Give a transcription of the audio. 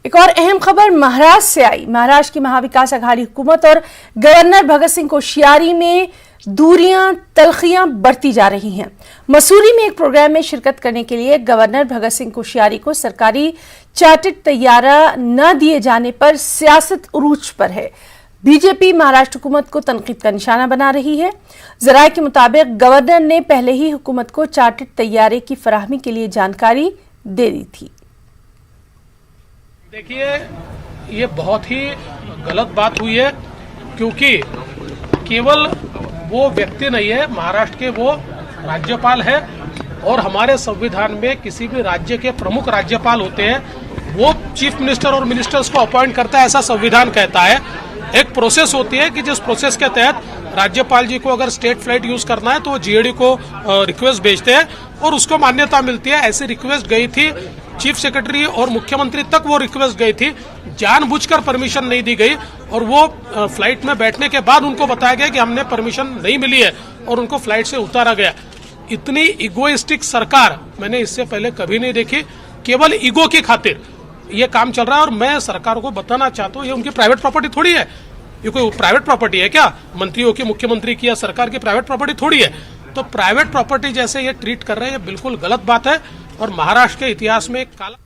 एक और अहम खबर महाराष्ट्र से आई। महाराष्ट्र की महाविकास अघाड़ी हुकूमत और गवर्नर भगत सिंह कोश्यारी में दूरियां तलखियां बढ़ती जा रही हैं। मसूरी में एक प्रोग्राम में शिरकत करने के लिए गवर्नर भगत सिंह कोश्यारी को सरकारी चार्टर्ड तैयारा न दिए जाने पर सियासत उरूज पर है। बीजेपी महाराष्ट्र हुकूमत को तनकीद का निशाना बना रही है। जराये के मुताबिक गवर्नर ने पहले ही हुकूमत को चार्टर्ड तैयारे की फराहमी के लिए जानकारी दे दी थी। देखिए, ये बहुत ही गलत बात हुई है, क्योंकि केवल वो व्यक्ति नहीं है, महाराष्ट्र के वो राज्यपाल है और हमारे संविधान में किसी भी राज्य के प्रमुख राज्यपाल होते हैं, वो चीफ मिनिस्टर और मिनिस्टर्स को अपॉइंट करता है, ऐसा संविधान कहता है। एक प्रोसेस होती है कि जिस प्रोसेस के तहत राज्यपाल जी को अगर स्टेट फ्लाइट यूज करना है तो वो जीएडी को रिक्वेस्ट भेजते हैं और उसको मान्यता मिलती है। ऐसी रिक्वेस्ट गई थी चीफ सेक्रेटरी और मुख्यमंत्री तक, वो रिक्वेस्ट गई थी, जानबूझकर परमिशन नहीं दी गई और वो फ्लाइट में बैठने के बाद उनको बताया गया कि हमने परमिशन नहीं मिली है और उनको फ्लाइट से उतारा गया। इतनी इगोइस्टिक सरकार मैंने इससे पहले कभी नहीं देखी। केवल ईगो की खातिर ये काम चल रहा है और मैं सरकार को बताना चाहता हूँ, ये उनकी प्राइवेट प्रॉपर्टी थोड़ी है। ये कोई प्राइवेट प्रॉपर्टी है क्या? मंत्रियों की, मुख्यमंत्री की या सरकार की प्राइवेट प्रॉपर्टी थोड़ी है। तो प्राइवेट प्रॉपर्टी जैसे ये ट्रीट कर रहे हैं, ये बिल्कुल गलत बात है और महाराष्ट्र के इतिहास में एक काला